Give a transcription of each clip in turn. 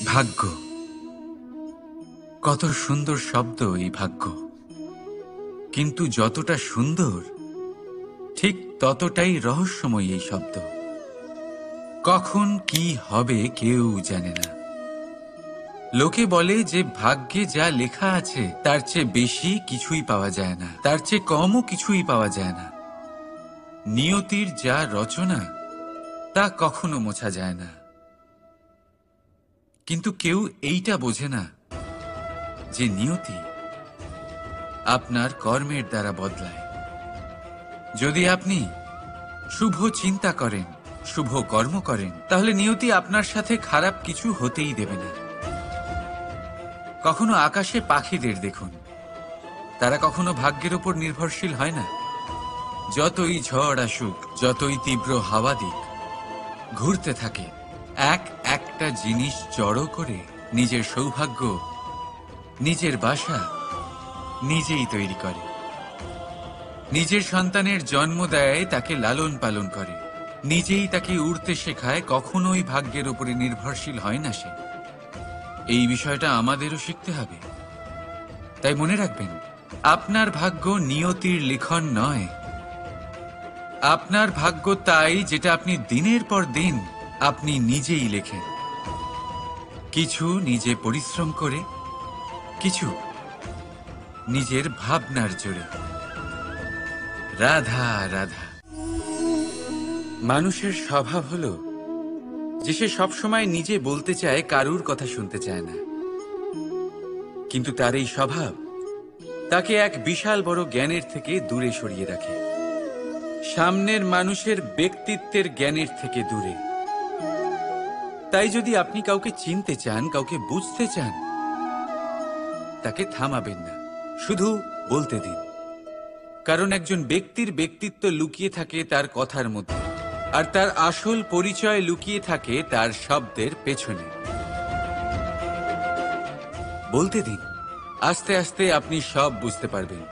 ভাগ্য, কত সুন্দর শব্দ এই ভাগ্য। কিন্তু যতটা সুন্দর ঠিক ততটাই রহস্যময় এই শব্দ। কখন কি হবে কেউ জানে না। লোকে বলে যে ভাগ্যে যা লেখা আছে তার চেয়ে বেশি কিছুই পাওয়া যায় না, তার চেয়ে কমও কিছুই পাওয়া যায় না। নিয়তির যা রচনা তা কখনো মোছা যায় না। কিন্তু কেউ এইটা বোঝে না যে নিয়তি আপনার কর্মের দ্বারা বদলায়। যদি আপনি শুভ চিন্তা করেন, শুভ কর্ম করেন, তাহলে নিয়তি আপনার সাথে খারাপ কিছু হতেই দেবে না। কখনো আকাশে পাখিদের দেখুন, তারা কখনো ভাগ্যের উপর নির্ভরশীল হয় না। যতই ঝড় আসুক, যতই তীব্র হাওয়া দিক, ঘুরতে থাকে, একটা জিনিস জড়ো করে নিজের সৌভাগ্য, নিজের বাসা নিজেই তৈরি করে। নিজের সন্তানের জন্ম দেয়, তাকে লালন পালন করে, নিজেই তাকে উড়তে শেখায়, কখনোই ভাগ্যের উপরে নির্ভরশীল হয় না সে। এই বিষয়টা আমাদেরও শিখতে হবে। তাই মনে রাখবেন, আপনার ভাগ্য নিয়তির লিখন নয়। আপনার ভাগ্য তাই যেটা আপনি দিনের পর দিন আপনি নিজেই লেখেন। কিছু নিজে পরিশ্রম করে, কিছু নিজের ভাবনার জোরে। রাধা রাধা। মানুষের স্বভাব হলো যে সে সবসময় নিজে বলতে চায়, কারুর কথা শুনতে চায় না। কিন্তু তার এই স্বভাব তাকে এক বিশাল বড় জ্ঞানের থেকে দূরে সরিয়ে রাখে, সামনের মানুষের ব্যক্তিত্বের জ্ঞানের থেকে দূরে। তাই যদি আপনি কাউকে চিনতে চান, কাউকে বুঝতে চান, তাকে থামাবেন না, শুধু বলতে দিন। কারণ একজন ব্যক্তির ব্যক্তিত্ব লুকিয়ে থাকে তার কথার মধ্যে, আর তার আসল পরিচয় লুকিয়ে থাকে তার শব্দের পেছনে। বলতে দিন, আস্তে আস্তে আপনি সব বুঝতে পারবেন।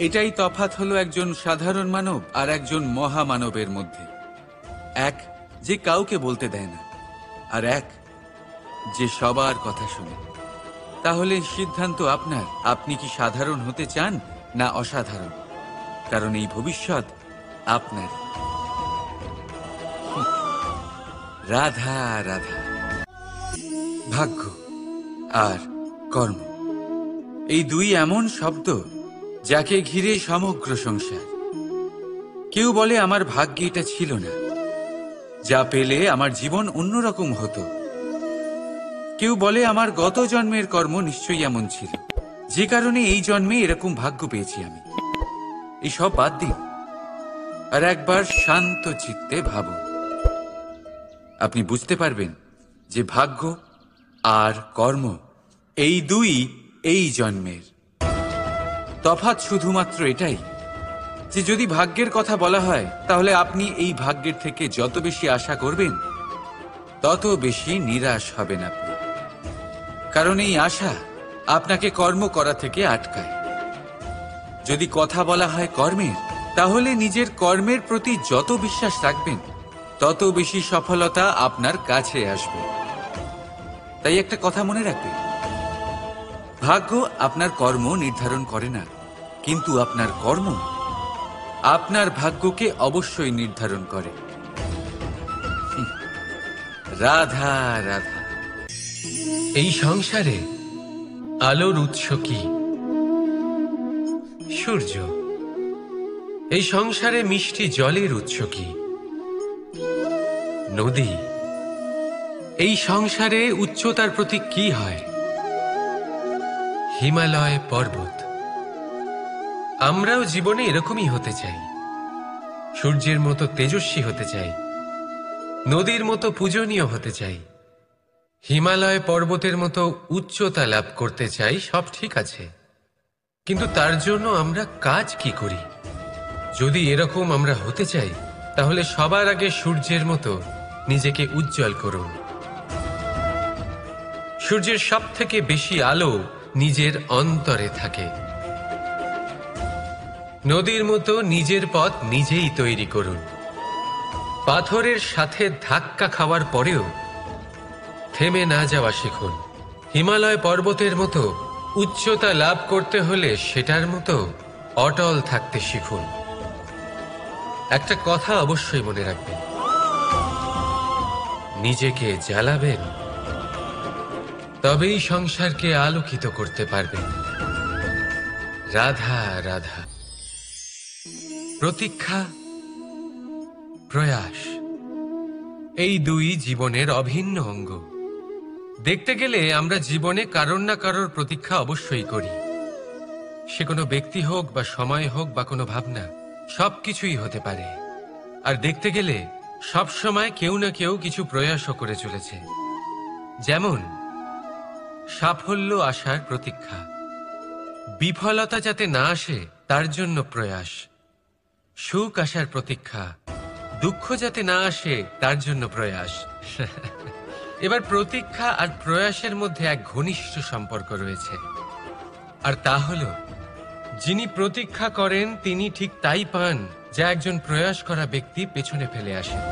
এটাই তফাৎ হলো একজন সাধারণ মানব আর একজন মহামানবের মধ্যে। এক যে কাউকে বলতে দেয় না, আর এক যে সবার কথা শুনে। তাহলে সিদ্ধান্ত আপনার, আপনি কি সাধারণ হতে চান না অসাধারণ? কারণ এই ভবিষ্যৎ আপনার। রাধা রাধা। ভাগ্য আর কর্ম, এই দুই এমন শব্দ যাকে ঘিরে সমগ্র সংসার। কেউ বলে আমার ভাগ্যে এটা ছিল না, যা পেলে আমার জীবন অন্যরকম হতো। কেউ বলে আমার গত জন্মের কর্ম নিশ্চয়ই এমন ছিল, যে কারণে এই জন্মে এরকম ভাগ্য পেয়েছি আমি। এই সব বাদ দিন আর একবার শান্ত চিত্তে ভাবুন। আপনি বুঝতে পারবেন যে ভাগ্য আর কর্ম এই দুই এই জন্মের। তফাৎ শুধুমাত্র এটাই যে যদি ভাগ্যের কথা বলা হয়, তাহলে আপনি এই ভাগ্যের থেকে যত বেশি আশা করবেন তত বেশি নিরাশ হবেন আপনি। কারণ এই আশা আপনাকে কর্ম করা থেকে আটকায়। যদি কথা বলা হয় কর্মের, তাহলে নিজের কর্মের প্রতি যত বিশ্বাস রাখবেন তত বেশি সফলতা আপনার কাছে আসবে। তাই একটা কথা মনে রাখবেন, ভাগ্য আপনার কর্ম নির্ধারণ করে না, কিন্তু আপনার কর্ম আপনার ভাগ্যকে অবশ্যই নির্ধারণ করে। রাধা রাধা। এই সংসারে আলোর উৎস কি? সূর্য। এই সংসারে মিষ্টি জলের উৎস কি? নদী। এই সংসারে উচ্চতার প্রতীক কি হয়? হিমালয় পর্বত। আমরাও জীবনে এরকমই হতে চাই, সূর্যের মতো তেজস্বী হতে চাই, নদীর মতো পূজনীয় হতে চাই, হিমালয় পর্বতের মতো উচ্চতা লাভ করতে চাই। সব ঠিক আছে, কিন্তু তার জন্য আমরা কাজ কি করি? যদি এরকম আমরা হতে চাই, তাহলে সবার আগে সূর্যের মতো নিজেকে উজ্জ্বল করুন। সূর্যের সব থেকে বেশি আলো নিজের অন্তরে থাকে। নদীর মতো নিজের পথ নিজেই তৈরি করুন। পাথরের সাথে ধাক্কা খাওয়ার পরেও থেমে না যাওয়া শিখুন। হিমালয় পর্বতের মতো উচ্চতা লাভ করতে হলে সেটার মতো অটল থাকতে শিখুন। একটা কথা অবশ্যই মনে রাখবেন, নিজেকে জ্বালাবেন তবেই সংসারকে আলোকিত করতে পারবেন। রাধা রাধা। প্রতীক্ষা, প্রয়াস, এই দুই জীবনের অভিন্ন অঙ্গ। দেখতে গেলে আমরা জীবনে কারোর না কারোর প্রতীক্ষা অবশ্যই করি। সে কোনো ব্যক্তি হোক বা সময় হোক বা কোনো ভাবনা, সবকিছুই হতে পারে। আর দেখতে গেলে সব সময় কেউ না কেউ কিছু প্রয়াসও করে চলেছে। যেমন সাফল্য আসার প্রতীক্ষা, বিফলতা যাতে না আসে তার জন্য প্রয়াস, সুখ আসার প্রতীক্ষা, দুঃখ যাতে না আসে তার জন্য প্রয়াস। এবার প্রতীক্ষা আর প্রয়াসের মধ্যে এক ঘনিষ্ঠ সম্পর্ক রয়েছে, আর তা হল যিনি প্রতীক্ষা করেন তিনি ঠিক তাই পান যা একজন প্রয়াস করা ব্যক্তি পেছনে ফেলে আসেন।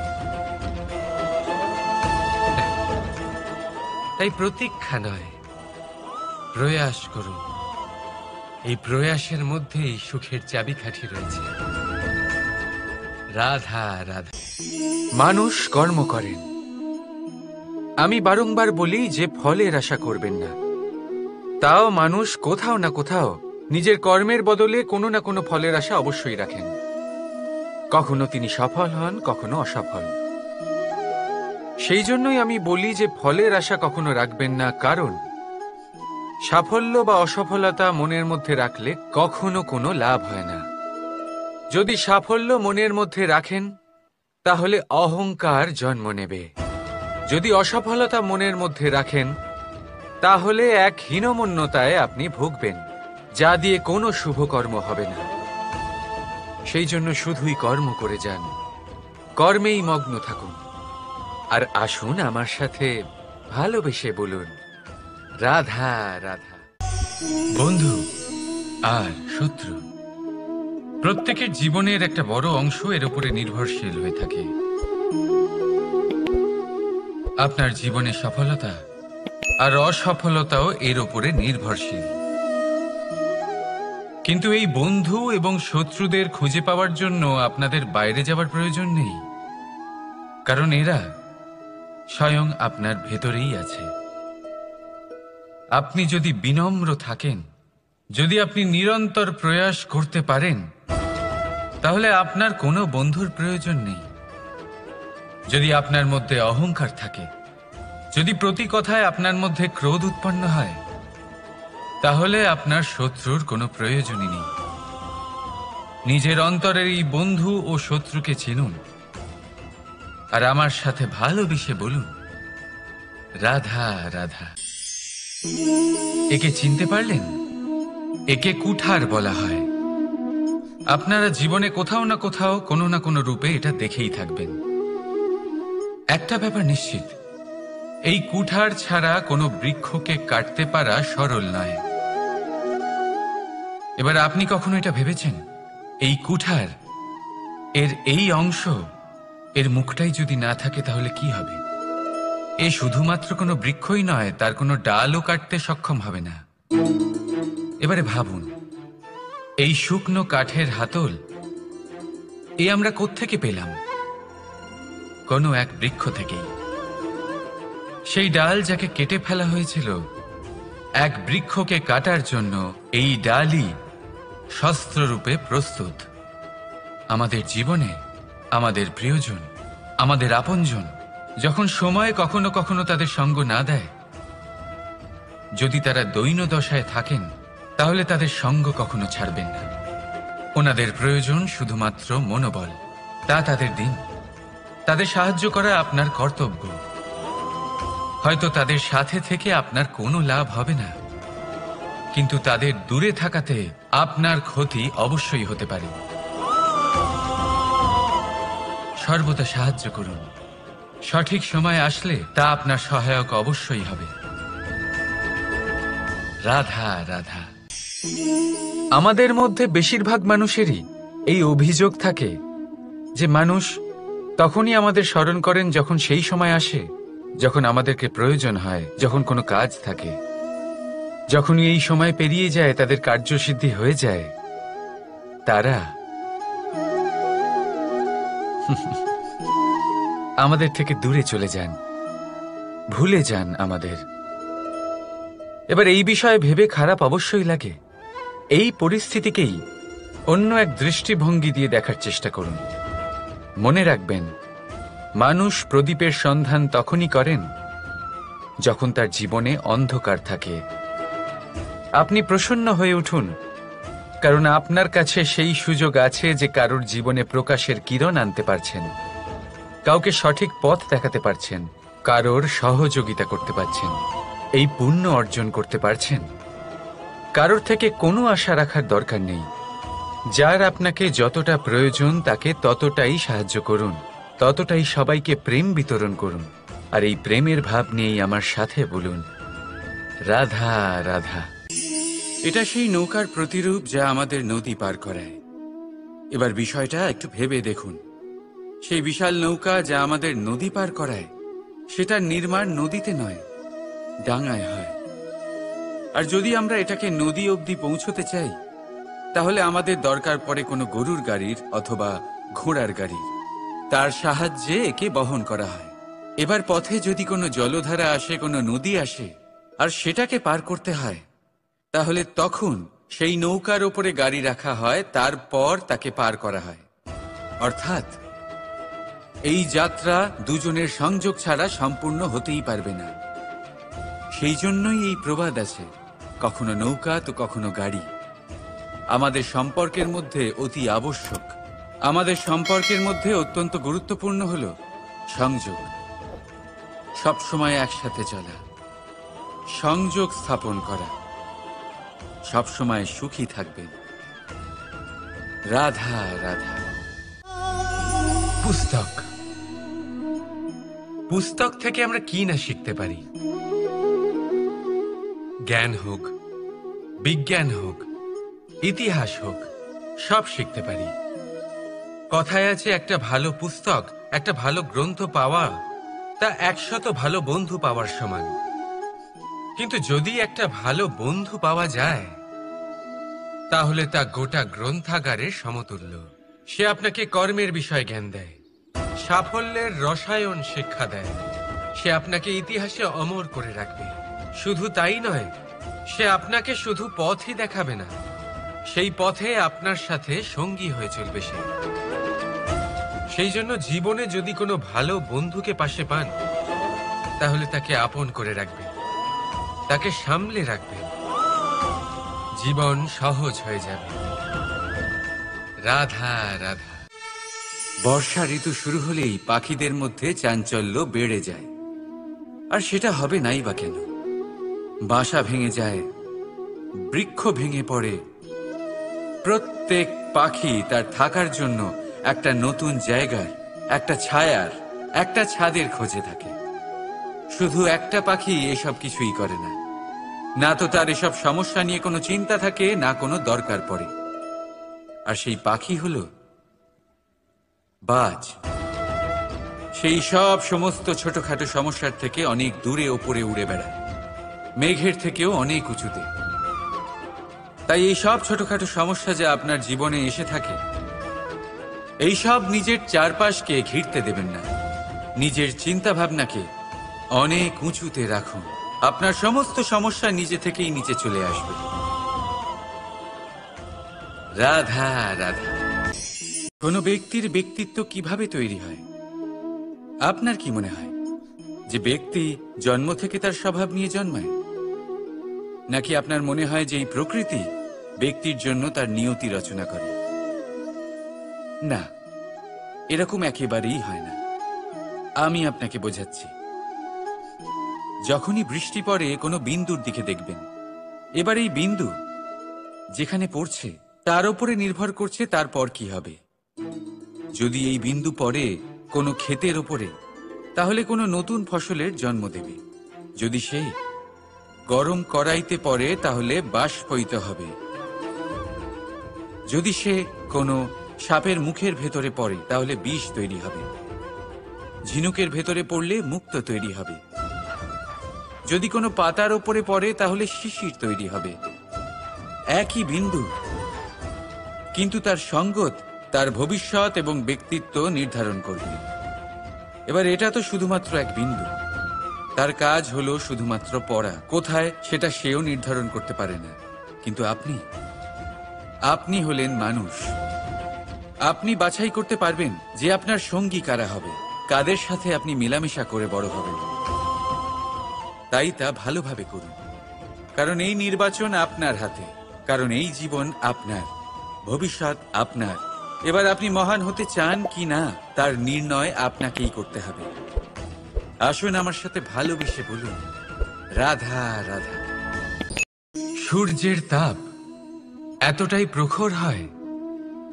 তাই প্রতীক্ষা নয়, প্রয়াস করুন। এই প্রয়াসের মধ্যেই সুখের চাবিকাঠি রয়েছে। রাধা রাধা। মানুষ কর্ম করেন। আমি বারংবার বলি যে ফলের আশা করবেন না। তাও মানুষ কোথাও না কোথাও নিজের কর্মের বদলে কোনো না কোনো ফলের আশা অবশ্যই রাখেন। কখনো তিনি সফল হন, কখনো অসফল। সেই জন্যই আমি বলি যে ফলের আশা কখনো রাখবেন না, কারণ সাফল্য বা অসফলতা মনের মধ্যে রাখলে কখনো কোনো লাভ হয় না। যদি সাফল্য মনের মধ্যে রাখেন তাহলে অহংকার জন্ম নেবে। যদি অসফলতা মনের মধ্যে রাখেন তাহলে এক হীনমন্যতায় আপনি ভুগবেন, যা দিয়ে কোনো শুভকর্ম হবে না। সেই জন্য শুধুই কর্ম করে যান, কর্মেই মগ্ন থাকুন। আর আসুন আমার সাথে ভালোবেসে বলুন, রাধা রাধা। বন্ধু আর শত্রু, প্রত্যেকের জীবনের একটা বড় অংশ এর উপরে নির্ভরশীল হয়ে থাকে। আপনার জীবনের সফলতা আর অসফলতাও এর উপরে নির্ভরশীল। কিন্তু এই বন্ধু এবং শত্রুদের খুঁজে পাওয়ার জন্য আপনাদের বাইরে যাওয়ার প্রয়োজন নেই, কারণ এরা স্বয়ং আপনার ভেতরেই আছে। আপনি যদি বিনম্র থাকেন, যদি আপনি নিরন্তর প্রয়াস করতে পারেন, তাহলে আপনার কোনো বন্ধুর প্রয়োজন নেই। যদি আপনার মধ্যে অহংকার থাকে, যদি প্রতি কথায় আপনার মধ্যে ক্রোধ উৎপন্ন হয়, তাহলে আপনার শত্রুর কোনো প্রয়োজনই নেই। নিজের অন্তরের এই বন্ধু ও শত্রুকে চিনুন, আর আমার সাথে ভালোবেসে বলুন, রাধা রাধা। একে চিনতে পারলেন? একে কুঠার বলা হয়। আপনারা জীবনে কোথাও না কোথাও কোনো না কোনো রূপে এটা দেখেই থাকবেন। একটা ব্যাপার নিশ্চিত, এই কুঠার ছাড়া কোনো বৃক্ষকে কাটতে পারা সরল নয়। এবার আপনি কখনো এটা ভেবেছেন, এই কুঠার, এর এই অংশ, এর মুখটাই যদি না থাকে তাহলে কি হবে? এ শুধুমাত্র কোনো বৃক্ষই নয়, তার কোনো ডালও কাটতে সক্ষম হবে না। এবারে ভাবুন, এই শুকনো কাঠের হাতল এ আমরা কোত্থেকে পেলাম? কোনো এক বৃক্ষ থেকেই। সেই ডাল যাকে কেটে ফেলা হয়েছিল এক বৃক্ষকে কাটার জন্য, এই ডালই শস্ত্ররূপে প্রস্তুত। আমাদের জীবনে আমাদের প্রিয়জন, আমাদের আপনজন যখন সময় কখনো কখনো তাদের সঙ্গ না দেয়, যদি তারা দৈন্য দশায় থাকেন, তাহলে তাদের সঙ্গ কখনো ছাড়বেন না। ওনাদের প্রয়োজন শুধুমাত্র মনোবল। তা তাদের দিন, তাদের সাহায্য করা আপনার কর্তব্য। হয়তো তাদের সাথে থেকে আপনার কোনো লাভ হবে না, কিন্তু তাদের দূরে থাকাতে আপনার ক্ষতি অবশ্যই হতে পারে। সর্বদা সাহায্য করুন। সঠিক সময় আসলে তা আপনার সহায়ক অবশ্যই হবে। রাধা রাধা। আমাদের মধ্যে বেশিরভাগ মানুষেরই এই অভিযোগ থাকে যে মানুষ তখনই আমাদের স্মরণ করেন যখন সেই সময় আসে যখন আমাদেরকে প্রয়োজন হয়, যখন কোনো কাজ থাকে, যখনই এই সময় পেরিয়ে যায়, তাদের কার্যসিদ্ধি হয়ে যায়, তারা আমাদের থেকে দূরে চলে যান, ভুলে যান আমাদের। এবার এই বিষয়ে ভেবে খারাপ অবশ্যই লাগে। এই পরিস্থিতিকেই অন্য এক দৃষ্টিভঙ্গি দিয়ে দেখার চেষ্টা করুন। মনে রাখবেন, মানুষ প্রদীপের সন্ধান তখনই করেন যখন তার জীবনে অন্ধকার থাকে। আপনি প্রসন্ন হয়ে উঠুন, কারণ আপনার কাছে সেই সুযোগ আছে যে কারোর জীবনে প্রকাশের কিরণ আনতে পারছেন, কাউকে সঠিক পথ দেখাতে পারছেন, কারোর সহযোগিতা করতে পারছেন, এই পুণ্য অর্জন করতে পারছেন। কারোর থেকে কোনো আশা রাখার দরকার নেই। যার আপনাকে যতটা প্রয়োজন তাকে ততটাই সাহায্য করুন, ততটাই সবাইকে প্রেম বিতরণ করুন। আর এই প্রেমের ভাব নিয়েই আমার সাথে বলুন, রাধা রাধা। এটা সেই নৌকার প্রতিরূপ যা আমাদের নদী পার করায়। এবার বিষয়টা একটু ভেবে দেখুন। সেই বিশাল নৌকা যা আমাদের নদী পার করায়, সেটার নির্মাণ নদীতে নয়, ডাঙায় হয়। আর যদি আমরা এটাকে নদী অবধি পৌঁছতে চাই, তাহলে আমাদের দরকার পড়ে কোনো গরুর গাড়ির অথবা ঘোড়ার গাড়ির। তার সাহায্যে একে বহন করা হয়। এবার পথে যদি কোনো জলধারা আসে, কোনো নদী আসে, আর সেটাকে পার করতে হয়, তাহলে তখন সেই নৌকার ওপরে গাড়ি রাখা হয়, তারপর তাকে পার করা হয়। অর্থাৎ এই যাত্রা দুজনের সংযোগ ছাড়া সম্পূর্ণ হতেই পারবে না। সেই জন্যই এই প্রবাদ আছে, কখনো নৌকা তো কখনো গাড়ি। আমাদের সম্পর্কের মধ্যে অতি আবশ্যক, আমাদের সম্পর্কের মধ্যে অত্যন্ত গুরুত্বপূর্ণ হল সংযোগ। সবসময় একসাথে চলা, সংযোগ স্থাপন করা। সবসময় সুখী থাকবেন। রাধা রাধা। পুস্তক, পুস্তক থেকে আমরা কি না শিখতে পারি। জ্ঞান হোক, বিজ্ঞান হোক, ইতিহাস হোক, সব শিখতে পারি। কথায় আছে, একটা ভালো পুস্তক, একটা ভালো গ্রন্থ পাওয়া তা 100 ভালো বন্ধু পাওয়ার সমান। কিন্তু যদি একটা ভালো বন্ধু পাওয়া যায়, তাহলে তা গোটা গ্রন্থাগারের সমতুল্য। সে আপনাকে কর্মের বিষয়ে জ্ঞান দেয়, সাফল্যের রসায়ন শিক্ষা দেয়, সে আপনাকে ইতিহাসে অমর করে রাখবে। শুধু তাই নয়, সে আপনাকে শুধু পথই দেখাবে না, সেই পথে আপনার সাথে সঙ্গী হয়ে চলবে সে। সেই জন্য জীবনে যদি কোনো ভালো বন্ধুকে পাশে পান, তাহলে তাকে আপন করে রাখবেন, তাকে সামলে রাখবেন, জীবন সহজ হয়ে যাবে। রাধা রাধা। বর্ষা ঋতু শুরু হলেই পাখিদের মধ্যে চাঞ্চল্য বেড়ে যায়। আর সেটা হবে নাই বা কেন? বাসা ভেঙে যায়, বৃক্ষ ভেঙে পড়ে, প্রত্যেক পাখি তার থাকার জন্য একটা নতুন জায়গার, একটা ছায়ার, একটা ছাদের খোঁজে থাকে। শুধু একটা পাখি এসব কিছুই করে না। না তো তার এসব সমস্যা নিয়ে কোনো চিন্তা থাকে, না কোনো দরকার পড়ে। আর সেই পাখি হলো বাজ। সেই সব সমস্ত ছোটখাটো সমস্যার থেকে অনেক দূরে ওপরে উড়ে বেড়ায়, মেঘের থেকেও অনেক উঁচুতে। তাই এই সব ছোটখাটো সমস্যা যা আপনার জীবনে এসে থাকে, এই সব নিজের চারপাশকে ঘিরতে দেবেন না। নিজের চিন্তা ভাবনাকে অনেক উঁচুতে রাখুন। আপনার সমস্ত সমস্যা নিজে থেকেই নিচে চলে আসবে। রাধা রাধা। কোনো ব্যক্তির ব্যক্তিত্ব কিভাবে তৈরি হয়? আপনার কি মনে হয় যে ব্যক্তি জন্ম থেকে তার স্বভাব নিয়ে জন্মায়? নাকি আপনার মনে হয় যে এই প্রকৃতি ব্যক্তির জন্য তার নিয়তি রচনা করে? না, এরকম একেবারেই হয় না। আমি আপনাকে বোঝাচ্ছি। যখনই বৃষ্টি পড়ে কোনো বিন্দুর দিকে দেখবেন। এবার এই বিন্দু যেখানে পড়ছে তার উপরে নির্ভর করছে তারপর কি হবে। যদি এই বিন্দু পড়ে কোনো ক্ষেতের ওপরে, তাহলে কোনো নতুন ফসলের জন্ম দেবে। যদি সে গরম কড়াইতে পড়ে, তাহলে বাষ্পীত হবে। যদি সে কোনো সাপের মুখের ভেতরে পড়ে, তাহলে বিষ তৈরি হবে। ঝিনুকের ভেতরে পড়লে মুক্ত তৈরি হবে, যদি কোনো পাতার ওপরে পড়ে তাহলে শিশির তৈরি হবে। একই বিন্দু, কিন্তু তার সঙ্গত তার ভবিষ্যৎ এবং ব্যক্তিত্ব নির্ধারণ করবে। এবার এটা তো শুধুমাত্র এক বিন্দু, তার কাজ হলো শুধুমাত্র পড়া। কোথায় সেটা সেও নির্ধারণ করতে পারে না। কিন্তু আপনি হলেন মানুষ। আপনি বাছাই করতে পারবেন যে আপনার সঙ্গী কারা হবে, কাদের সাথে আপনি মেলামেশা করে বড় হবেন। তাই তা ভালোভাবে করুন, কারণ এই নির্বাচন আপনার হাতে, কারণ এই জীবন আপনার, ভবিষ্যৎ আপনার। এবার আপনি মহান হতে চান কি না তার নির্ণয় আপনাকেই করতে হবে। আসুন আমার সাথে ভালোবেসে বলুন, রাধা রাধা। সূর্যের তাপ এতটাই প্রখর হয়,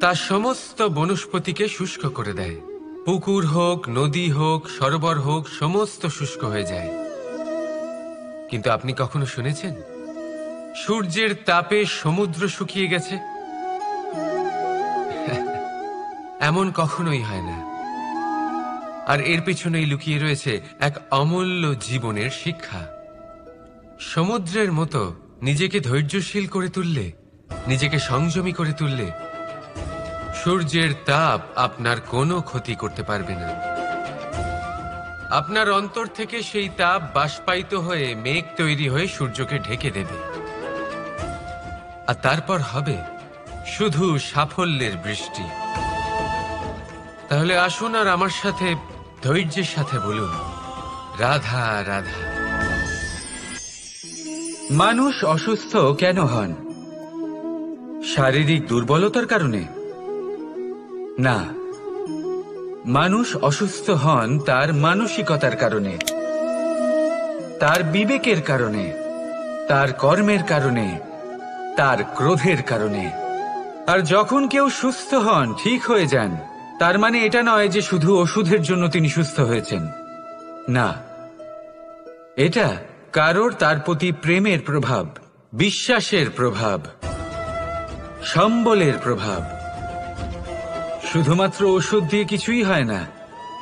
তা সমস্ত বনস্পতিকে শুষ্ক করে দেয়। পুকুর হোক, নদী হোক, সরোবর হোক, সমস্ত শুষ্ক হয়ে যায়। কিন্তু আপনি কখনো শুনেছেন সূর্যের তাপে সমুদ্র শুকিয়ে গেছে? এমন কখনোই হয় না। আর এর পেছনেই লুকিয়ে রয়েছে এক অমূল্য জীবনের শিক্ষা। সমুদ্রের মতো নিজেকে ধৈর্যশীল করে তুললে, নিজেকে সংযমী করে তুললে, সূর্যের তাপ আপনার কোনো ক্ষতি করতে পারবে না। আপনার অন্তর থেকে সেই তাপ বাষ্পায়িত হয়ে মেঘ তৈরি হয়ে সূর্যকে ঢেকে দেবে, আর তারপর হবে শুধু সাফল্যের বৃষ্টি। তাহলে আসুন আর আমার সাথে ধৈর্যের সাথে বলুন, রাধা রাধা। মানুষ অসুস্থ কেন হন? শারীরিক দুর্বলতার কারণে? না, মানুষ অসুস্থ হন তার মানসিকতার কারণে, তার বিবেকের কারণে, তার কর্মের কারণে, তার ক্রোধের কারণে। আর যখন কেউ সুস্থ হন, ঠিক হয়ে যান, তার মানে এটা নয় যে শুধু ওষুধের জন্য তিনি সুস্থ হয়েছেন। না, এটা কারোর তার প্রতি প্রেমের প্রভাব, বিশ্বাসের প্রভাব, সম্বলের প্রভাব। শুধুমাত্র ওষুধ দিয়ে কিছুই হয় না।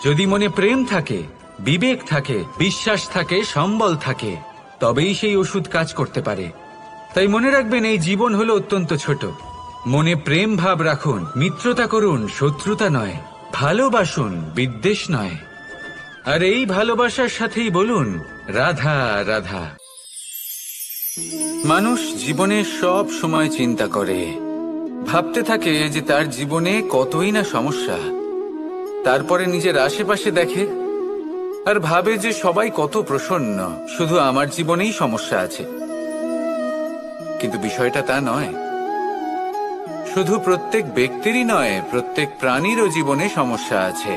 যদি মনে প্রেম থাকে, বিবেক থাকে, বিশ্বাস থাকে, সম্বল থাকে, তবেই সেই ওষুধ কাজ করতে পারে। তাই মনে রাখবেন, এই জীবন হলো অত্যন্ত ছোট। মনে প্রেম ভাব রাখুন, মিত্রতা করুন, শত্রুতা নয়। ভালোবাসুন, বিদ্বেষ নয়। আর এই ভালোবাসার সাথেই বলুন, রাধা রাধা। মানুষ জীবনে সব সময় চিন্তা করে, ভাবতে থাকে যে তার জীবনে কতই না সমস্যা। তারপরে নিজের আশেপাশে দেখে আর ভাবে যে সবাই কত প্রসন্ন, শুধু আমার জীবনেই সমস্যা আছে। কিন্তু বিষয়টা তা নয়। শুধু প্রত্যেক ব্যক্তিরই নয়, প্রত্যেক প্রাণীরও জীবনে সমস্যা আছে।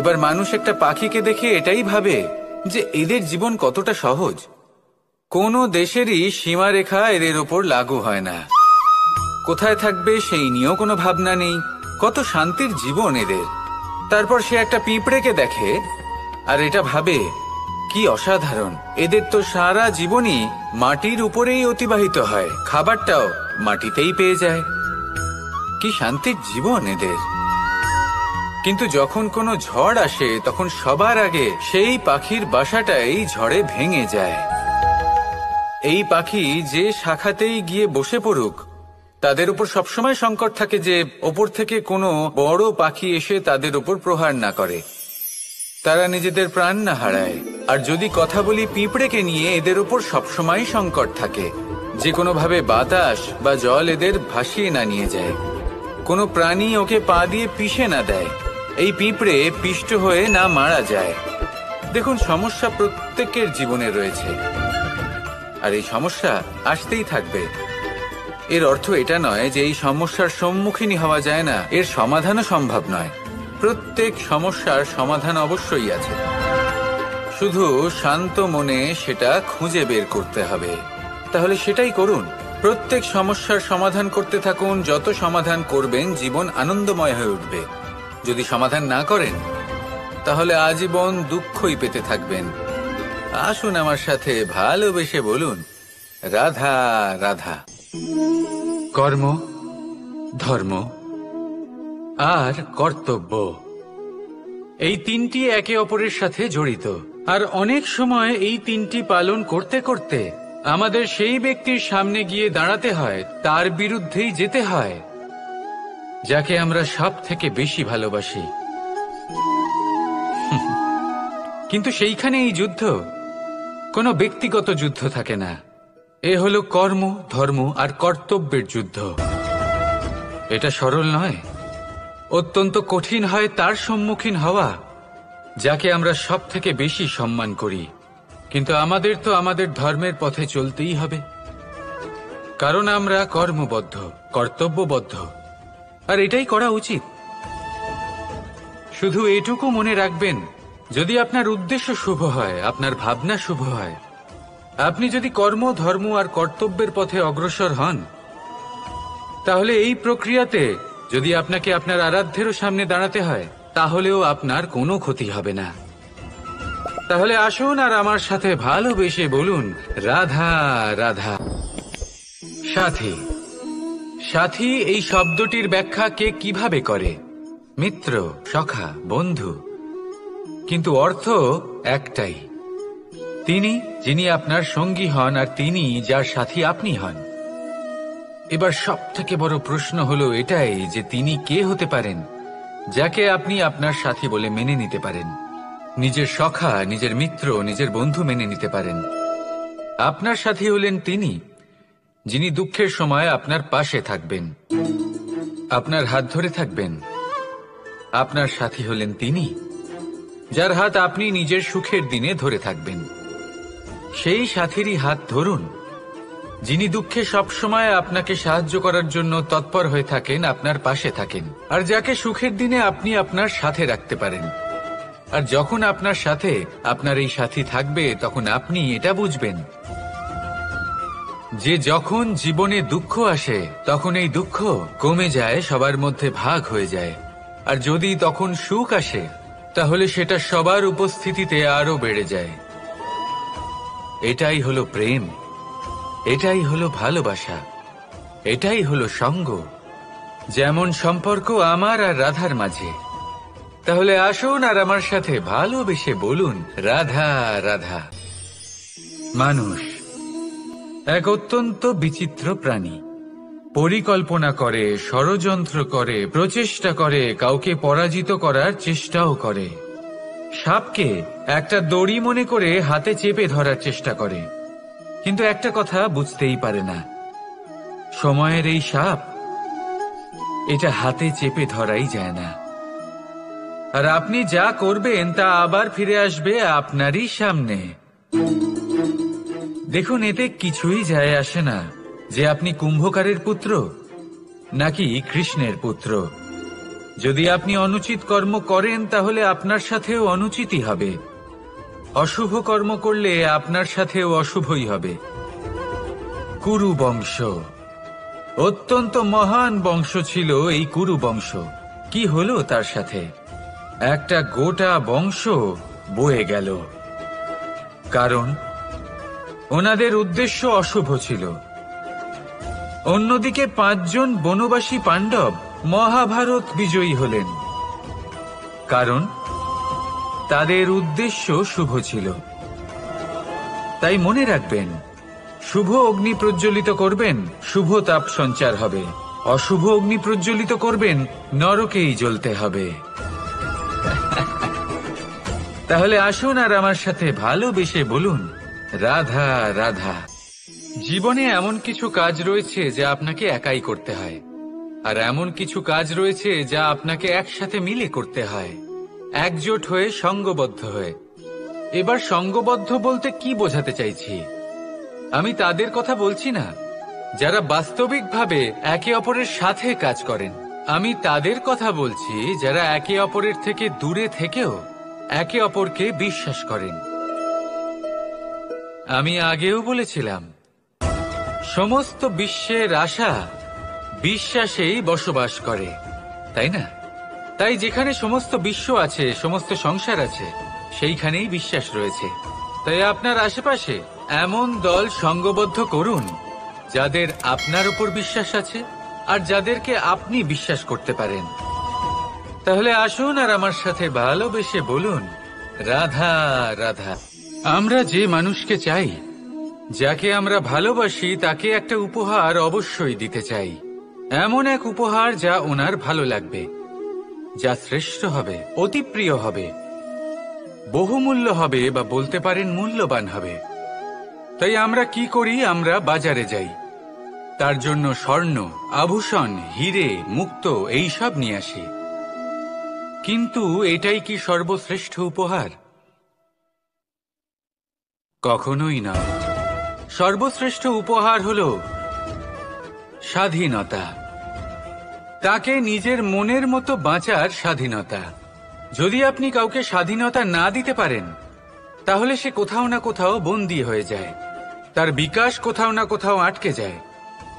এবার মানুষ একটা পাখিকে দেখে এটাই ভাবে যে এদের জীবন কতটা সহজ। কোনো দেশেরই সীমারেখা এদের ওপর লাগু হয় না। কোথায় থাকবে সেই নিয়েও কোনো ভাবনা নেই। কত শান্তির জীবন এদের। তারপর সে একটা পিঁপড়েকে দেখে আর এটা ভাবে, কি অসাধারণ, এদের তো সারা জীবনই মাটির উপরেই অতিবাহিত হয়, খাবারটাও মাটিতেই পেয়ে যায়। কি শান্তির জীবন এদের। কিন্তু যখন কোনো ঝড় আসে, তখন সবার আগে সেই পাখির বাসাটাই ঝড়ে ভেঙে যায়। এই পাখি যে শাখাতেই গিয়ে বসে পড়ুক, তাদের উপর সবসময় সংকট থাকে যে ওপর থেকে কোনো বড় পাখি এসে তাদের উপর প্রহার না করে, তারা নিজেদের প্রাণ না হারায়। আর যদি কথা বলি পিঁপড়েকে নিয়ে, এদের উপর সবসময় সংকট থাকে যে কোনোভাবে বাতাস বা জল এদের ভাসিয়ে না নিয়ে যায়, কোনো প্রাণী ওকে পা দিয়ে পিষে না দেয়, এই পিঁপড়ে পিষ্ট হয়ে না মারা যায়। দেখুন, সমস্যা প্রত্যেকের জীবনে রয়েছে, আর এই সমস্যা আসতেই থাকবে। এর অর্থ এটা নয় যে এই সমস্যার সম্মুখীনই হওয়া যায় না, এর সমাধানও সম্ভব নয়। প্রত্যেক সমস্যার সমাধান অবশ্যই আছে, শুধু শান্ত মনে সেটা খুঁজে বের করতে হবে। তাহলে সেটাই করুন, প্রত্যেক সমস্যার সমাধান করতে থাকুন। যত সমাধান করবেন, জীবন আনন্দময় হয়ে উঠবে। যদি সমাধান না করেন, তাহলে আজীবন দুঃখই পেতে থাকবেন। আসুন আমার সাথে ভালোবেসে বলুন, রাধা রাধা। কর্ম, ধর্ম আর কর্তব্য, এই তিনটি একে অপরের সাথে জড়িত, আর অনেক সময় এই তিনটি পালন করতে করতে আমাদের সেই ব্যক্তির সামনে গিয়ে দাঁড়াতে হয়, তার বিরুদ্ধেই যেতে হয় যাকে আমরা সব থেকে বেশি ভালোবাসি। কিন্তু সেইখানে এই যুদ্ধ কোনো ব্যক্তিগত যুদ্ধ থাকে না। এ হলো কর্ম, ধর্ম আর কর্তব্যের যুদ্ধ। এটা সরল নয়, অত্যন্ত কঠিন হয় তার সম্মুখীন হওয়া যাকে আমরা সব থেকে বেশি সম্মান করি। কিন্তু আমাদের তো আমাদের ধর্মের পথে চলতেই হবে, কারণ আমরা কর্মবদ্ধ, কর্তব্যবদ্ধ, আর এটাই করা উচিত। শুধু এটুকু মনে রাখবেন, যদি আপনার উদ্দেশ্য শুভ হয়, আপনার ভাবনা শুভ হয়, আপনি যদি কর্ম, ধর্ম আর কর্তব্যের পথে অগ্রসর হন, তাহলে এই প্রক্রিয়াতে যদি আপনাকে আপনার আরাধ্যেরও সামনে দাঁড়াতে হয়, তাহলেও আপনার কোনো ক্ষতি হবে না। তাহলে আসুন আর আমার সাথে ভালোবেসে বলুন, রাধা রাধা। সাথী। সাথী এই শব্দটির ব্যাখ্যা কে কিভাবে করে? মিত্র, সখা, বন্ধু। কিন্তু অর্থ একটাই, তিনি যিনি আপনার সঙ্গী হন আর তিনি যার সাথী আপনি হন। এবার সব থেকে বড় প্রশ্ন হলো এটাই যে তিনি কে হতে পারেন যাকে আপনি আপনার সাথী বলে মেনে নিতে পারেন, নিজের সখা, নিজের মিত্র, নিজের বন্ধু মেনে নিতে পারেন। আপনার সাথী হলেন তিনি যিনি দুঃখের সময় আপনার পাশে থাকবেন, আপনার হাত ধরে থাকবেন। আপনার সাথী হলেন তিনি যার হাত আপনি নিজের সুখের দিনে ধরে থাকবেন। সেই সাথীরই হাত ধরুন যিনি দুঃখে সবসময় আপনাকে সাহায্য করার জন্য তৎপর হয়ে থাকেন, আপনার পাশে থাকেন, আর যাকে সুখের দিনে আপনি আপনার সাথে রাখতে পারেন। আর যখন আপনার সাথে আপনার এই সাথী থাকবে, তখন আপনি এটা বুঝবেন যে যখন জীবনে দুঃখ আসে, তখন এই দুঃখ কমে যায়, সবার মধ্যে ভাগ হয়ে যায়। আর যদি তখন সুখ আসে, তাহলে সেটা সবার উপস্থিতিতে আরো বেড়ে যায়। এটাই হলো প্রেম, এটাই হলো ভালোবাসা, এটাই হলো সঙ্গ, যেমন সম্পর্ক আমার আর রাধার মাঝে। তাহলে আসুন আর আমার সাথে ভালোবেসে বলুন, রাধা রাধা। মানুষ এক অত্যন্ত বিচিত্র প্রাণী। পরিকল্পনা করে, ষড়যন্ত্র করে, প্রচেষ্টা করে, কাউকে পরাজিত করার চেষ্টাও করে। সাপকে একটা দড়ি মনে করে হাতে চেপে ধরার চেষ্টা করে, কিন্তু একটা কথা বুঝতেই পারে না, সময়ের এই সাপ, এটা হাতে চেপে ধরাই যায় না। আর আপনি যা করবেন তা আবার ফিরে আসবে আপনারই সামনে। দেখুন, এতে কিছুই যায় আসে না যে আপনি কুম্ভকারের পুত্র নাকি কৃষ্ণের পুত্র। যদি আপনি অনুচিত কর্ম করেন, তাহলে আপনার সাথেও অনুচিতই হবে। অশুভ কর্ম করলে আপনার সাথেও অশুভই হবে। কুরু বংশ, অত্যন্ত মহান বংশ ছিল এই কুরু বংশ। কি হলো তার সাথে? একটা গোটা বংশ বয়ে গেল, কারণ ওনাদের উদ্দেশ্য অশুভ ছিল। অন্যদিকে 5 জন বনবাসী পাণ্ডব মহাভারত বিজয়ী হলেন, কারণ তাদের উদ্দেশ্য শুভ ছিল। তাই মনে রাখবেন, শুভ অগ্নি প্রজ্বলিত করবেন, শুভ তাপ সঞ্চার হবে। অশুভ অগ্নি প্রজ্বলিত করবেন, নরকেই জ্বলতে হবে। তাহলে আসুন আর আমার সাথে ভালোবেসে বলুন, রাধা রাধা। জীবনে এমন কিছু কাজ রয়েছে যা আপনাকে একাই করতে হয়, আর এমন কিছু কাজ রয়েছে যা আপনাকে একসাথে মিলে করতে হয়, একজোট হয়ে, সঙ্গবদ্ধ হয়ে। এবার সঙ্গবদ্ধ বলতে কি বোঝাতে চাইছি? আমি তাদের কথা বলছি না যারা বাস্তবিকভাবে একে অপরের সাথে কাজ করেন। আমি তাদের কথা বলছি যারা একে অপরের থেকে দূরে থেকেও একে অপরকে বিশ্বাস করেন। আমি আগেও বলেছিলাম, সমস্ত বিশ্বের আশা বিশ্বাসেই বসবাস করে, তাই না? তাই যেখানে সমস্ত বিশ্ব আছে, সমস্ত সংসার আছে, সেইখানেই বিশ্বাস রয়েছে। তাই আপনার আশেপাশে এমন দল সঙ্গবদ্ধ করুন যাদের আপনার উপর বিশ্বাস আছে আর যাদেরকে আপনি বিশ্বাস করতে পারেন। তাহলে আসুন আর আমার সাথে ভালোবেসে বলুন, রাধা রাধা। আমরা যে মানুষকে চাই, যাকে আমরা ভালোবাসি, তাকে একটা উপহার অবশ্যই দিতে চাই। এমন এক উপহার যা ওনার ভালো লাগবে, যা শ্রেষ্ঠ হবে, অতি প্রিয় হবে, বহুমূল্য হবে, বা বলতে পারেন মূল্যবান হবে। তাই আমরা কি করি? আমরা বাজারে যাই, তার জন্য স্বর্ণ, আভূষণ, হিরে, মুক্তো এইসব নিয়ে আসি। কিন্তু এটাই কি সর্বশ্রেষ্ঠ উপহার? কখনোই না। সর্বশ্রেষ্ঠ উপহার হলো স্বাধীনতা, তাকে নিজের মনের মতো বাঁচার স্বাধীনতা। যদি আপনি কাউকে স্বাধীনতা না দিতে পারেন, তাহলে সে কোথাও না কোথাও বন্দী হয়ে যায়, তার বিকাশ কোথাও না কোথাও আটকে যায়।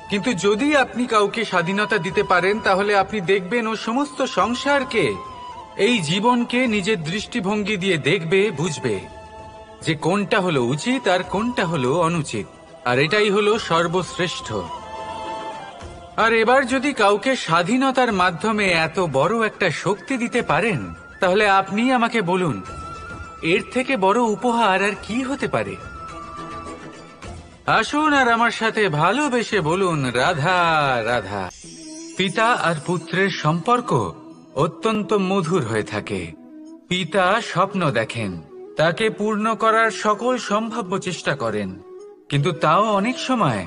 কিন্তু যদি আপনি কাউকে স্বাধীনতা দিতে পারেন, তাহলে আপনি দেখবেন ও সমস্ত সংসারকে, এই জীবনকে নিজের দৃষ্টিভঙ্গি দিয়ে দেখবে, বুঝবে যে কোনটা হলো উচিত আর কোনটা হলো অনুচিত। আর এটাই হলো সর্বশ্রেষ্ঠ। আর এবার যদি কাউকে স্বাধীনতার মাধ্যমে এত বড় একটা শক্তি দিতে পারেন, তাহলে আপনি আমাকে বলুন, এর থেকে বড় উপহার আর কি হতে পারে? আসুন আর আমার সাথে ভালোবেসে বলুন, রাধা রাধা। পিতা আর পুত্রের সম্পর্ক অত্যন্ত মধুর হয়ে থাকে। পিতা স্বপ্ন দেখেন, তাকে পূর্ণ করার সকল সম্ভাব্য চেষ্টা করেন, কিন্তু তাও অনেক সময়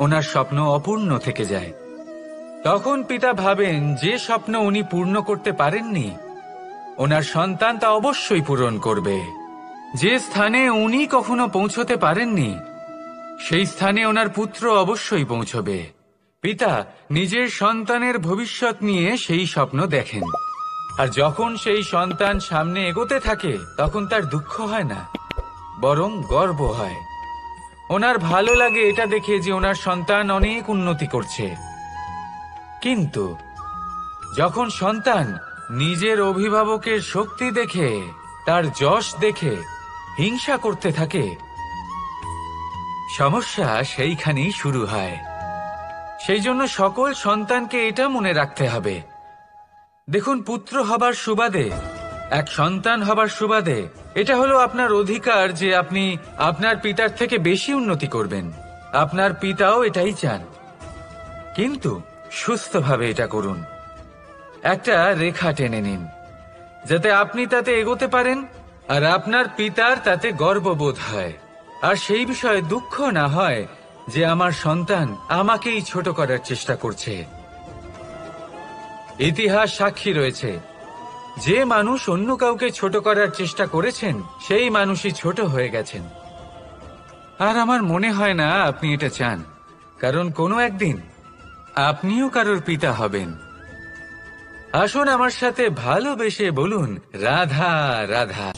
ওনার স্বপ্ন অপূর্ণ থেকে যায়। তখন পিতা ভাবেন যে স্বপ্ন উনি পূর্ণ করতে পারেননি, ওনার সন্তান তা অবশ্যই পূরণ করবে। যে স্থানে উনি কখনো পৌঁছতে পারেননি, সেই স্থানে ওনার পুত্র অবশ্যই পৌঁছবে। পিতা নিজের সন্তানের ভবিষ্যৎ নিয়ে সেই স্বপ্ন দেখেন, আর যখন সেই সন্তান সামনে এগোতে থাকে, তখন তার দুঃখ হয় না, বরং গর্ব হয়। ওনার ভালো লাগে এটা দেখে যে ওনার সন্তান অনেক উন্নতি করছে। কিন্তু যখন সন্তান নিজের অভিভাবকের শক্তি দেখে, তার যশ দেখে হিংসা করতে থাকে, সমস্যা সেইখানেই শুরু হয়। সেই জন্য সকল সন্তানকে এটা মনে রাখতে হবে, দেখুন, পুত্র হবার সুবাদে, এক সন্তান হবার সুবাদে, এটা হলো আপনার অধিকার যে আপনি আপনার পিতার থেকে বেশি উন্নতি করবেন। আপনার পিতাও এটাই চান, কিন্তু সুস্থভাবে এটা করুন। একটা রেখা টেনে নিন, যাতে আপনি তাতে এগোতে পারেন, আর আপনার পিতার তাতে গর্ববোধ হয়, আর সেই বিষয়ে দুঃখ না হয় যে আমার সন্তান আমাকেই ছোট করার চেষ্টা করছে। ইতিহাস সাক্ষী রয়েছে, যে মানুষ অন্য কাউকে ছোট করার চেষ্টা করেছেন, সেই মানুষই ছোট হয়ে গেছেন। আর আমার মনে হয় না আপনি এটা চান, কারণ কোনো একদিন আপনিও কারোর পিতা হবেন। আসুন আমার সাথে ভালোবেসে বলুন, রাধা রাধা।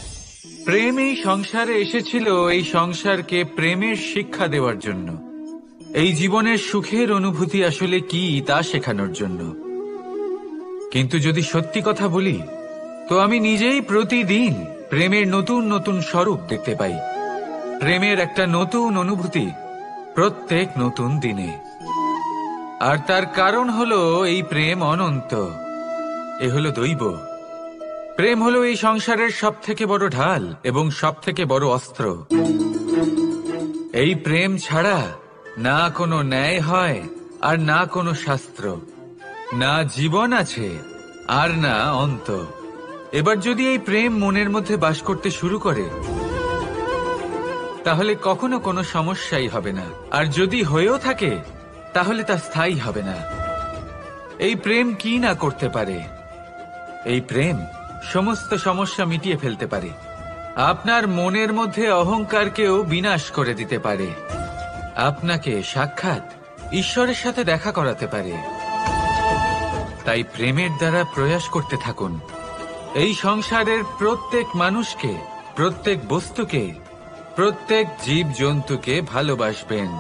প্রেম এই সংসারে এসেছিল এই সংসারকে প্রেমের শিক্ষা দেওয়ার জন্য, এই জীবনের সুখের অনুভূতি আসলে কি তা শেখানোর জন্য। কিন্তু যদি সত্যি কথা বলি, তো আমি নিজেই প্রতিদিন প্রেমের নতুন নতুন স্বরূপ দেখতে পাই, প্রেমের একটা নতুন অনুভূতি প্রত্যেক নতুন দিনে। আর তার কারণ হলো এই প্রেম অনন্ত, এ হলো দৈব। প্রেম হলো এই সংসারের সব থেকে বড় ঢাল এবং সব থেকে বড় অস্ত্র। এই প্রেম ছাড়া না কোনো ন্যায় হয়, আর না কোনো শাস্ত্র, না জীবন আছে, আর না অন্ত। এবার যদি এই প্রেম মনের মধ্যে বাস করতে শুরু করে, তাহলে কখনো কোনো সমস্যাই হবে না, আর যদি হয়েও থাকে, তাহলে তা স্থায়ী হবে না। এই প্রেম কি না করতে পারে? এই প্রেম সমস্ত সমস্যা মিটিয়ে ফেলতে পারে, আপনার মনের মধ্যে অহংকারকেও বিনাশ করে দিতে পারে, আপনাকে সাক্ষাৎ ঈশ্বরের সাথে দেখা করাতে পারে। তাই প্রেমের দ্বারা প্রয়াস করতে থাকুন, এই সংসারের প্রত্যেক মানুষকে, প্রত্যেক বস্তুকে, প্রত্যেক জীব জন্তুকে ভালোবাসবেন।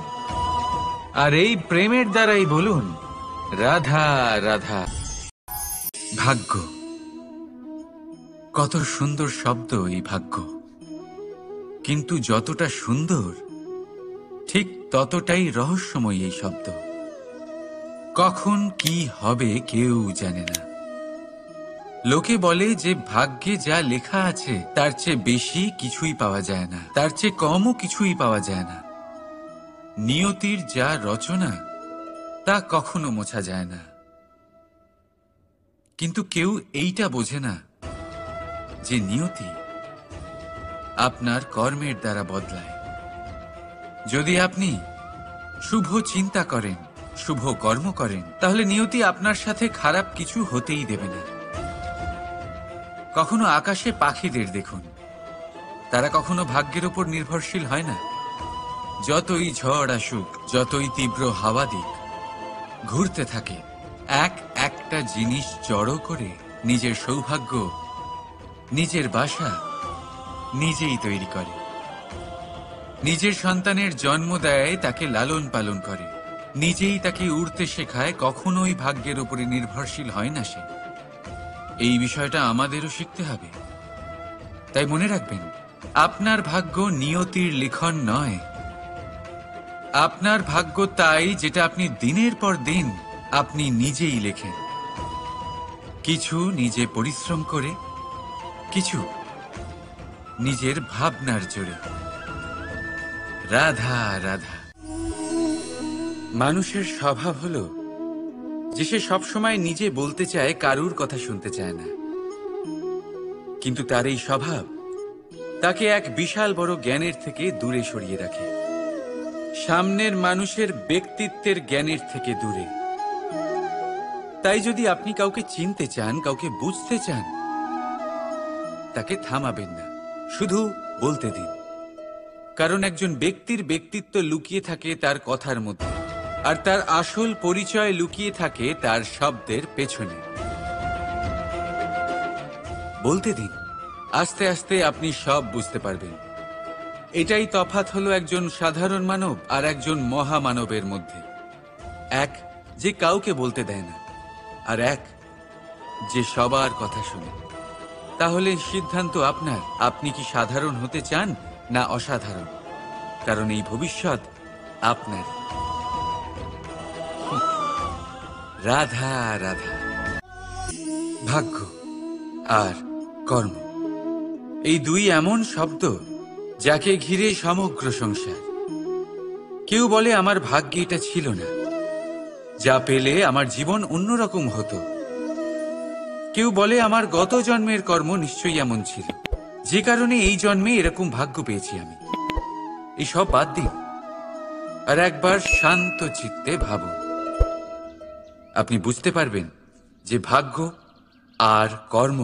আর এই প্রেমের দ্বারাই বলুন, রাধা রাধা। ভাগ্য, কত সুন্দর শব্দ এই ভাগ্য, কিন্তু যতটা সুন্দর, ঠিক ততটাই রহস্যময় এই শব্দ। কখন কি হবে কেউ জানে না। লোকে বলে যে ভাগ্যে যা লেখা আছে তার চেয়ে বেশি কিছুই পাওয়া যায় না, তার চেয়ে কমও কিছুই পাওয়া যায় না। নিয়তির যা রচনা তা কখনো মোছা যায় না। কিন্তু কেউ এইটা বোঝে না যে নিয়তি আপনার কর্মের দ্বারা বদলায়। যদি আপনি শুভ চিন্তা করেন, শুভ কর্ম করেন, তাহলে নিয়তি আপনার সাথে খারাপ কিছু হতেই দেবে না। কখনো আকাশে পাখিদের দেখুন, তারা কখনো ভাগ্যের উপর নির্ভরশীল হয় না। যতই ঝড় আসুক, যতই তীব্র হাওয়া দিক, ঘুরতে থাকে, একটা জিনিস জড়ো করে নিজের সৌভাগ্য, নিজের বাসা নিজেই তৈরি করে। নিজের সন্তানের জন্ম দেয়, তাকে লালন পালন করে, নিজেই তাকে উড়তে শেখায়, কখনোই ভাগ্যের উপরে নির্ভরশীল হয় না সে। এই বিষয়টা আমাদেরও শিখতে হবে। তাই মনে রাখবেন, আপনার ভাগ্য নিয়তির লিখন নয়। আপনার ভাগ্য তাই যেটা আপনি দিনের পর দিন আপনি নিজেই লেখেন। কিছু নিজে পরিশ্রম করে, কিছু নিজের ভাবনার জোরে। রাধা রাধা। মানুষের স্বভাব হলো যে সে সবসময় নিজে বলতে চায়, কারুর কথা শুনতে চায় না। কিন্তু তার এই স্বভাব তাকে এক বিশাল বড় জ্ঞানের থেকে দূরে সরিয়ে রাখে, সামনের মানুষের ব্যক্তিত্বের জ্ঞানের থেকে দূরে। তাই যদি আপনি কাউকে চিনতে চান, কাউকে বুঝতে চান, তাকে থামাবেন না, শুধু বলতে দিন। কারণ একজন ব্যক্তির ব্যক্তিত্ব লুকিয়ে থাকে তার কথার মধ্যে, আর তার আসল পরিচয় লুকিয়ে থাকে তার শব্দের পেছনে। বলতে দিন, আস্তে আস্তে আপনি সব বুঝতে পারবেন। এটাই তফাৎ হলো একজন সাধারণ মানব আর একজন মহামানবের মধ্যে। এক যে কাউকে বলতে দেয় না, আর এক যে সবার কথা শুনে। তাহলে সিদ্ধান্ত আপনার, আপনি কি সাধারণ হতে চান না অসাধারণ? কারণ এই ভবিষ্যৎ আপনার। রাধা রাধা। ভাগ্য আর কর্ম, এই দুই এমন শব্দ যাকে ঘিরে সমগ্র সংসার। কেউ বলে আমার ভাগ্যে এটা ছিল না, যা পেলে আমার জীবন অন্যরকম হতো। কেউ বলে আমার গত জন্মের কর্ম নিশ্চয়ই এমন ছিল, যে কারণে এই জন্মে এরকম ভাগ্য পেয়েছি আমি। এসব বাদ দিন আর একবার শান্ত চিত্তে ভাবুন। আপনি বুঝতে পারবেন যে ভাগ্য আর কর্ম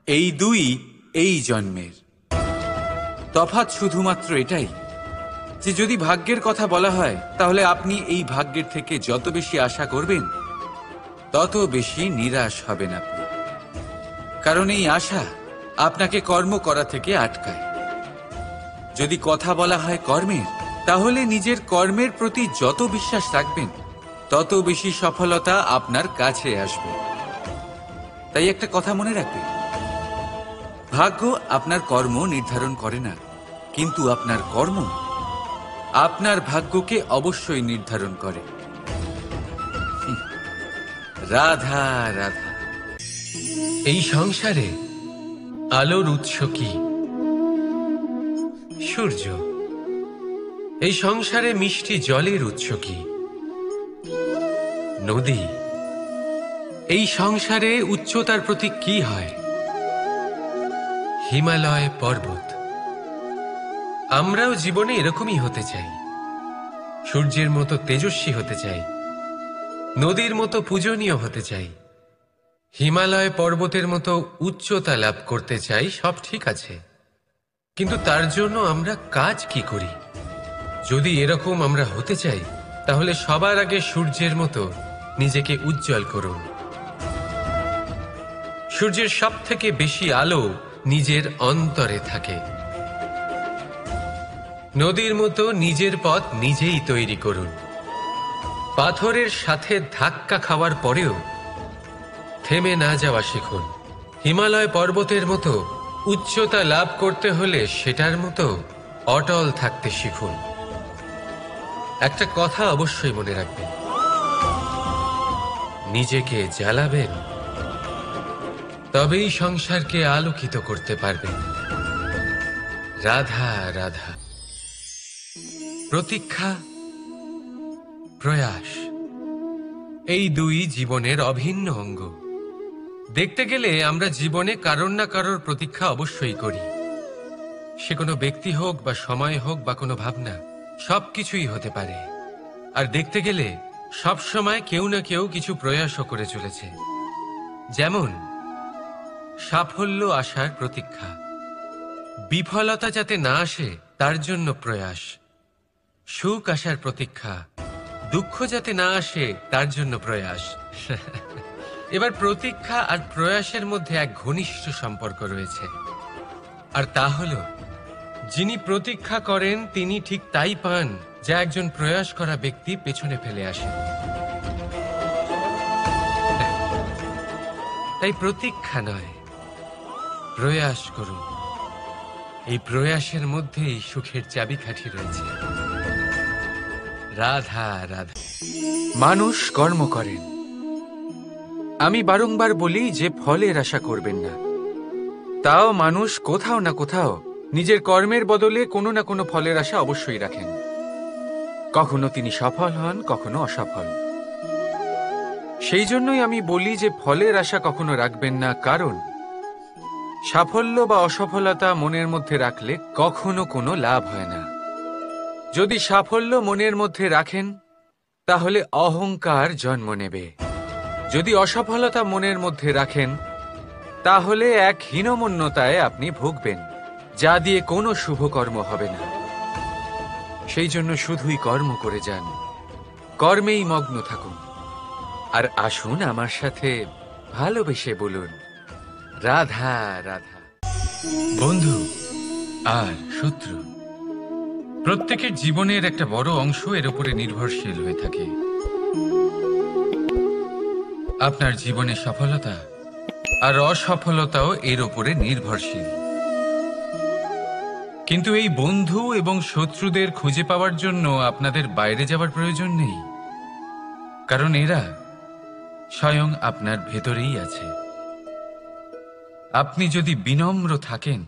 এই দুই এই জন্মের। তফাৎ শুধুমাত্র এটাই যে যদি ভাগ্যের কথা বলা হয়, তাহলে আপনি এই ভাগ্যের থেকে যত বেশি আশা করবেন তত বেশি নিরাশ হবেন আপনি। কারণ এই আশা আপনাকে কর্ম করা থেকে আটকায়। যদি কথা বলা হয় কর্মের, তাহলে নিজের কর্মের প্রতি যত বিশ্বাস রাখবেন তত বেশি সফলতা আপনার কাছে আসবে। তাই একটা কথা মনে রাখবেন, ভাগ্য আপনার কর্ম নির্ধারণ করে না, কিন্তু আপনার কর্ম আপনার ভাগ্যকে অবশ্যই নির্ধারণ করে। রাধা রাধা। এই সংসারে আলোর উৎস কি? সূর্য। এই সংসারে মিষ্টি জলের উৎস কি? নদী। এই সংসারে উচ্চতার প্রতীক কি হয়? হিমালয় পর্বত। আমরাও জীবনে এরকমই হতে চাই, সূর্যের মতো তেজস্বী হতে চাই, নদীর মতো পূজনীয় হতে চাই, হিমালয় পর্বতের মতো উচ্চতা লাভ করতে চাই। সব ঠিক আছে, কিন্তু তার জন্য আমরা কাজ কি করি? যদি এরকম আমরা হতে চাই, তাহলে সবার আগে সূর্যের মতো নিজেকে উজ্জ্বল করুন। সূর্যের সব থেকে বেশি আলো নিজের অন্তরে থাকে। নদীর মতো নিজের পথ নিজেই তৈরি করুন। পাথরের সাথে ধাক্কা খাওয়ার পরেও থেমে না যাওয়া শিখুন। হিমালয় পর্বতের মতো উচ্চতা লাভ করতে হলে সেটার মতো অটল থাকতে শিখুন। একটা কথা অবশ্যই মনে রাখবেন, নিজেকে জ্বালাবেন তবেই সংসারকে আলোকিত করতে পারবেন। রাধা রাধা। প্রতীক্ষা, প্রয়াস, এই দুই জীবনের অভিন্ন অঙ্গ। দেখতে গেলে আমরা জীবনে কারোর না কারোর প্রতীক্ষা অবশ্যই করি। সে কোনো ব্যক্তি হোক বা সময় হোক বা কোনো ভাবনা, সবকিছুই হতে পারে। আর দেখতে গেলে সব সময় কেউ না কেউ কিছু প্রয়াসও করে চলেছে। যেমন সাফল্য আসার প্রতীক্ষা, বিফলতা যাতে না আসে তার জন্য প্রয়াস, সুখ আসার প্রতীক্ষা, দুঃখ যাতে না আসে তার জন্য প্রয়াস। এবার প্রতীক্ষা আর প্রয়াসের মধ্যে এক ঘনিষ্ঠ সম্পর্ক রয়েছে, আর তা হল যিনি প্রতীক্ষা করেন তিনি ঠিক তাই পান যা একজন প্রয়াস করা ব্যক্তি পেছনে ফেলে আসে। তাই প্রতীক্ষা নয়, প্রয়াস করুন। এই প্রয়াসের মধ্যেই সুখের চাবিকাঠি রয়েছে। রাধা রাধা। মানুষ কর্ম করেন। আমি বারংবার বলি যে ফলের আশা করবেন না। তাও মানুষ কোথাও না কোথাও নিজের কর্মের বদলে কোনো না কোনো ফলের আশা অবশ্যই রাখেন। কখনো তিনি সফল হন, কখনো অসফল। সেই জন্যই আমি বলি যে ফলের আশা কখনো রাখবেন না, কারণ সাফল্য বা অসফলতা মনের মধ্যে রাখলে কখনো কোনো লাভ হয় না। যদি সাফল্য মনের মধ্যে রাখেন তাহলে অহংকার জন্ম নেবে। যদি অসফলতা মনের মধ্যে রাখেন তাহলে এক হীনমন্যতায় আপনি ভুগবেন, যা দিয়ে কোনো শুভকর্ম হবে না। সেই জন্য শুধুই কর্ম করে যান, কর্মেই মগ্ন থাকুন। আর আসুন আমার সাথে ভালোবেসে বলুন, রাধা রাধা। বন্ধু আর শত্রু, প্রত্যেকের জীবনের একটা বড় অংশ এর উপরে নির্ভরশীল হয়ে থাকে। আপনার জীবনে সফলতা আর অসফলতাও এর উপরে নির্ভরশীল। কিন্তু এই বন্ধু এবং শত্রুদের খুঁজে পাওয়ার জন্য আপনাদের বাইরে যাওয়ার প্রয়োজন নেই, কারণ এরা স্বয়ং আপনার ভেতরেই আছে। আপনি যদি বিনম্র থাকেন,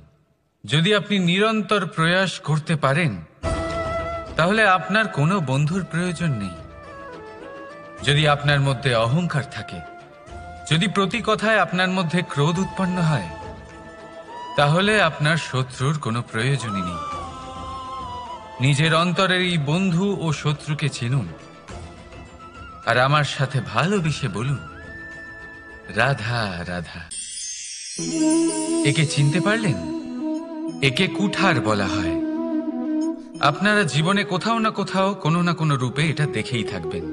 যদি আপনি নিরন্তর প্রয়াস করতে পারেন, তাহলে আপনার কোনো বন্ধুর প্রয়োজন নেই। যদি আপনার মধ্যে অহংকার থাকে, যদি প্রতি কথায় আপনার মধ্যে ক্রোধ উৎপন্ন হয়, তাহলে আপনার শত্রুর কোনো প্রয়োজনই নেই। নিজের অন্তরের এই বন্ধু ও শত্রুকে চিনুন, আর আমার সাথে ভালোবেসে বলুন, রাধা রাধা। একে চিনতে পারলেন? একে কুঠার বলা হয়। আপনারা জীবনে কোথাও না কোথাও কোনো না কোনো রূপে এটা দেখেই থাকবেন।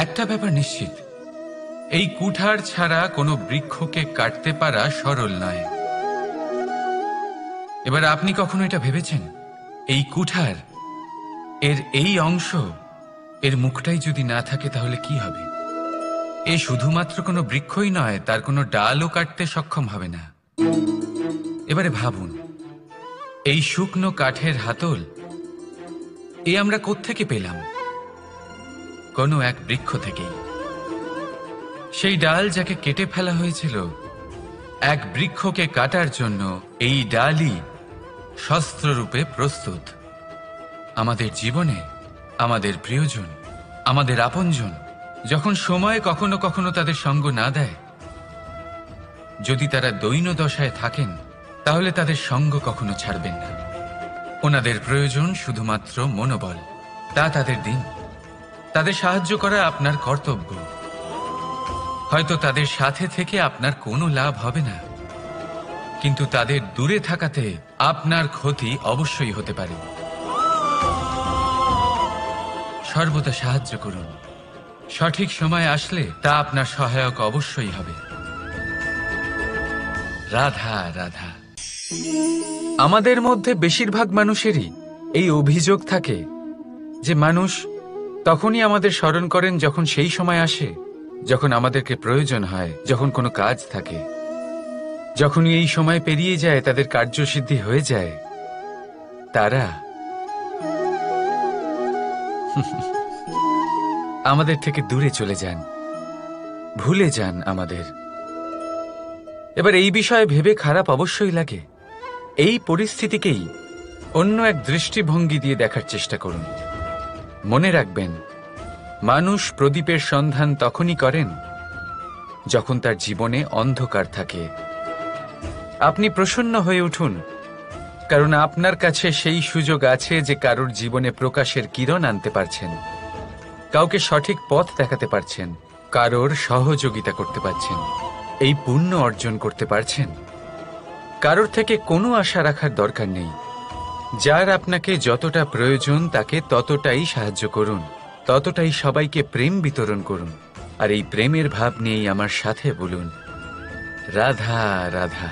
একটা ব্যাপার নিশ্চিত, এই কুঠার ছাড়া কোনো বৃক্ষকে কাটতে পারা সরল নয়। এবার আপনি কখনো এটা ভেবেছেন, এই কুঠার, এর এই অংশ, এর মুখটাই যদি না থাকে তাহলে কি হবে? এ শুধুমাত্র কোনো বৃক্ষই নয়, তার কোনো ডালও কাটতে সক্ষম হবে না। এবারে ভাবুন, এই শুকনো কাঠের হাতল এ আমরা কোত্থেকে পেলাম? কোনো এক বৃক্ষ থেকেই। সেই ডাল যাকে কেটে ফেলা হয়েছিল এক বৃক্ষকে কাটার জন্য, এই ডালই শস্ত্ররূপে প্রস্তুত। আমাদের জীবনে আমাদের প্রিয়জন, আমাদের আপনজন যখন সময় কখনো কখনো তাদের সঙ্গ না দেয়, যদি তারা দৈন দশায় থাকেন, তাহলে তাদের সঙ্গ কখনো ছাড়বেন না। ওনাদের প্রয়োজন শুধুমাত্র মনোবল। তা তাদের দিন, তাদের সাহায্য করা আপনার কর্তব্য। হয়তো তাদের সাথে থেকে আপনার কোনো লাভ হবে না, কিন্তু তাদের দূরে থাকাতে আপনার ক্ষতি অবশ্যই হতে পারে। সর্বদা সাহায্য করুন। সঠিক সময় আসলে তা আপনার সহায়ক অবশ্যই হবে। রাধা রাধা। আমাদের মধ্যে বেশিরভাগ মানুষেরই এই অভিযোগ থাকে যে মানুষ তখনই আমাদের স্মরণ করেন যখন সেই সময় আসে যখন আমাদেরকে প্রয়োজন হয়, যখন কোনো কাজ থাকে। যখনই এই সময় পেরিয়ে যায়, তাদের কার্যসিদ্ধি হয়ে যায়, তারা আমাদের থেকে দূরে চলে যান, ভুলে যান আমাদের। এবার এই বিষয়ে ভেবে খারাপ অবশ্যই লাগে। এই পরিস্থিতিকেই অন্য এক দৃষ্টিভঙ্গি দিয়ে দেখার চেষ্টা করুন। মনে রাখবেন, মানুষ প্রদীপের সন্ধান তখনই করেন যখন তার জীবনে অন্ধকার থাকে। আপনি প্রসন্ন হয়ে উঠুন, কারণ আপনার কাছে সেই সুযোগ আছে যে কারোর জীবনে প্রকাশের কিরণ আনতে পারছেন, কাউকে সঠিক পথ দেখাতে পারছেন, কারোর সহযোগিতা করতে পারছেন, এই পুণ্য অর্জন করতে পারছেন। কারোর থেকে কোনো আশা রাখার দরকার নেই। যার আপনাকে যতটা প্রয়োজন তাকে ততটাই সাহায্য করুন, ততটাই সবাইকে প্রেম বিতরণ করুন। আর এই প্রেমের ভাব নিয়েই আমার সাথে বলুন, রাধা রাধা।